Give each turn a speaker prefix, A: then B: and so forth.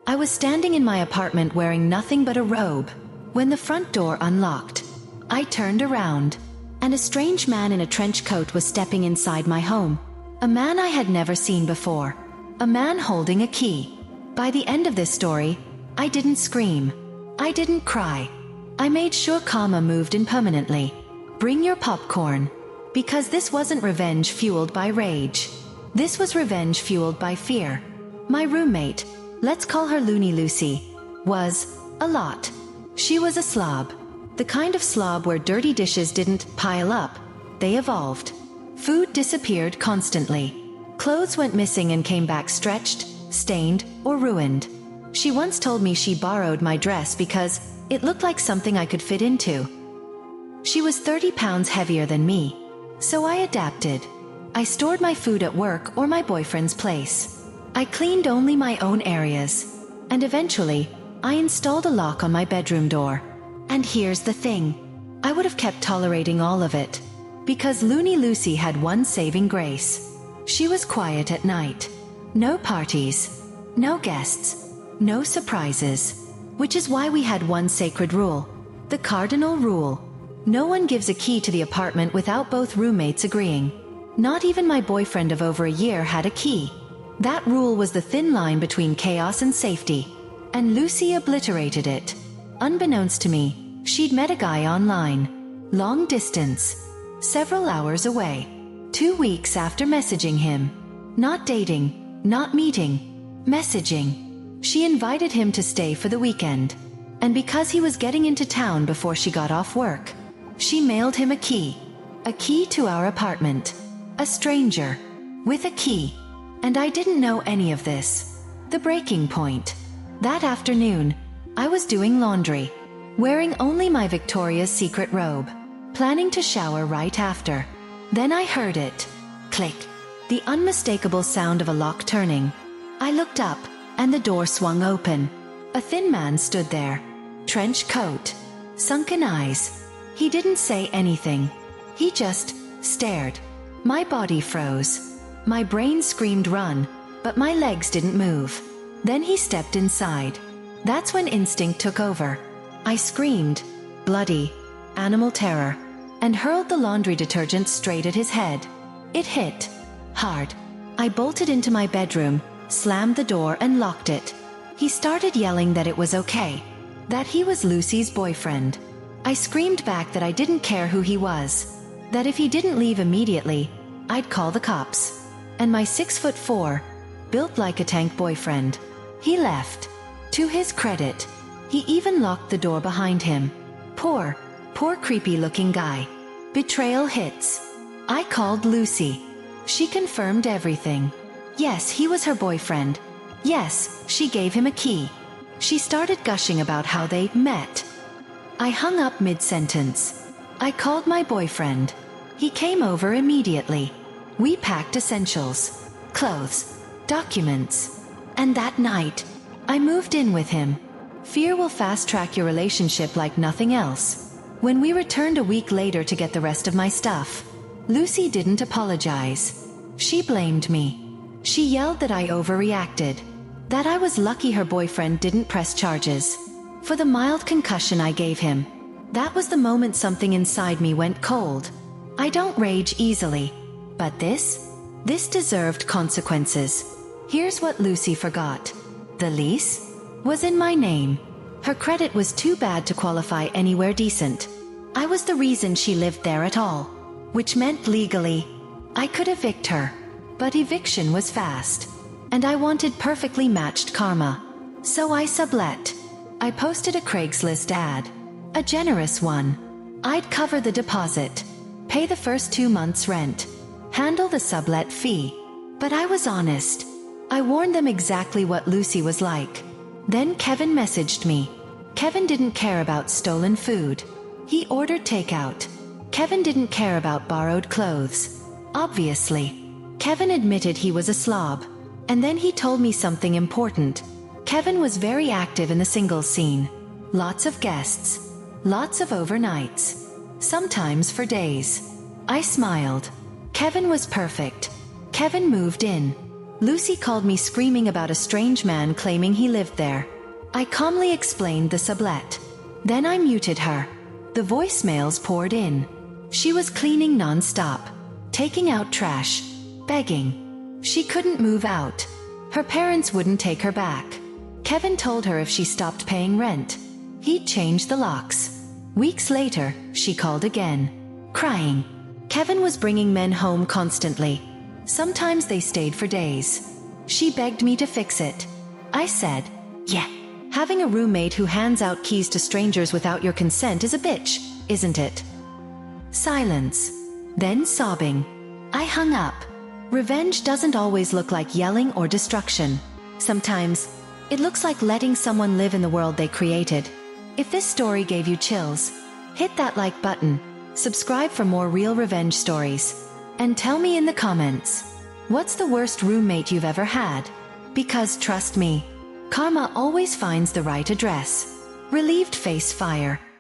A: I was standing in my apartment wearing nothing but a robe, when the front door unlocked. I turned around, and a strange man in a trench coat was stepping inside my home. A man I had never seen before. A man holding a key. By the end of this story, I didn't scream. I didn't cry. I made sure karma moved in permanently. Bring your popcorn. Because this wasn't revenge fueled by rage. This was revenge fueled by fear. My roommate, let's call her Loony Lucy, was a lot. She was a slob. The kind of slob where dirty dishes didn't pile up, they evolved. Food disappeared constantly. Clothes went missing and came back stretched, stained, or ruined. She once told me she borrowed my dress because it looked like something I could fit into. She was 30 pounds heavier than me, so I adapted. I stored my food at work or my boyfriend's place. I cleaned only my own areas. And eventually, I installed a lock on my bedroom door. And here's the thing. I would have kept tolerating all of it. Because Loony Lucy had one saving grace. She was quiet at night. No parties. No guests. No surprises. Which is why we had one sacred rule. The cardinal rule. No one gives a key to the apartment without both roommates agreeing. Not even my boyfriend of over a year had a key. That rule was the thin line between chaos and safety. And Lucy obliterated it. Unbeknownst to me, she'd met a guy online. Long distance. Several hours away. 2 weeks after messaging him. Not dating, not meeting, messaging. She invited him to stay for the weekend. And because he was getting into town before she got off work, she mailed him a key. A key to our apartment. A stranger. With a key. And I didn't know any of this. The breaking point. That afternoon, I was doing laundry. Wearing only my Victoria's Secret robe. Planning to shower right after. Then I heard it. Click. The unmistakable sound of a lock turning. I looked up, and the door swung open. A thin man stood there. Trench coat. Sunken eyes. He didn't say anything. He just stared. My body froze. My brain screamed run, but my legs didn't move. Then he stepped inside. That's when instinct took over. I screamed, bloody, animal terror, and hurled the laundry detergent straight at his head. It hit hard. I bolted into my bedroom, slammed the door and locked it. He started yelling that it was okay, that he was Lucy's boyfriend. I screamed back that I didn't care who he was, that if he didn't leave immediately, I'd call the cops. And my 6'4", built like a tank boyfriend, he left. To his credit, he even locked the door behind him. Poor creepy looking guy. Betrayal hits. I called Lucy. She confirmed everything. Yes, he was her boyfriend. Yes, she gave him a key. She started gushing about how they met. I hung up mid-sentence. I called my boyfriend. He came over immediately. We packed essentials. Clothes. Documents. And that night, I moved in with him. Fear will fast-track your relationship like nothing else. When we returned a week later to get the rest of my stuff, Lucy didn't apologize. She blamed me. She yelled that I overreacted. That I was lucky her boyfriend didn't press charges. For the mild concussion I gave him. That was the moment something inside me went cold. I don't rage easily. But this deserved consequences. Here's what Lucy forgot. The lease was in my name. Her credit was too bad to qualify anywhere decent. I was the reason she lived there at all. Which meant legally, I could evict her. But eviction was fast. And I wanted perfectly matched karma. So I sublet. I posted a Craigslist ad. A generous one. I'd cover the deposit. Pay the first 2 months' rent. Handle the sublet fee. But I was honest. I warned them exactly what Lucy was like. Then Kevin messaged me. Kevin didn't care about stolen food. He ordered takeout. Kevin didn't care about borrowed clothes. Obviously. Kevin admitted he was a slob. And then he told me something important. Kevin was very active in the singles scene. Lots of guests. Lots of overnights. Sometimes for days. I smiled. Kevin was perfect. Kevin moved in. Lucy called me screaming about a strange man claiming he lived there. I calmly explained the sublet. Then I muted her. The voicemails poured in. She was cleaning non-stop, taking out trash, begging. She couldn't move out. Her parents wouldn't take her back. Kevin told her if she stopped paying rent, he'd change the locks. Weeks later, she called again, crying. Kevin was bringing men home constantly. Sometimes they stayed for days. She begged me to fix it. I said, yeah, having a roommate who hands out keys to strangers without your consent is a bitch, isn't it? Silence. Then sobbing. I hung up. Revenge doesn't always look like yelling or destruction. Sometimes, it looks like letting someone live in the world they created. If this story gave you chills, hit that like button, subscribe for more real revenge stories, and tell me in the comments, what's the worst roommate you've ever had? Because trust me, karma always finds the right address. Relieved face fire.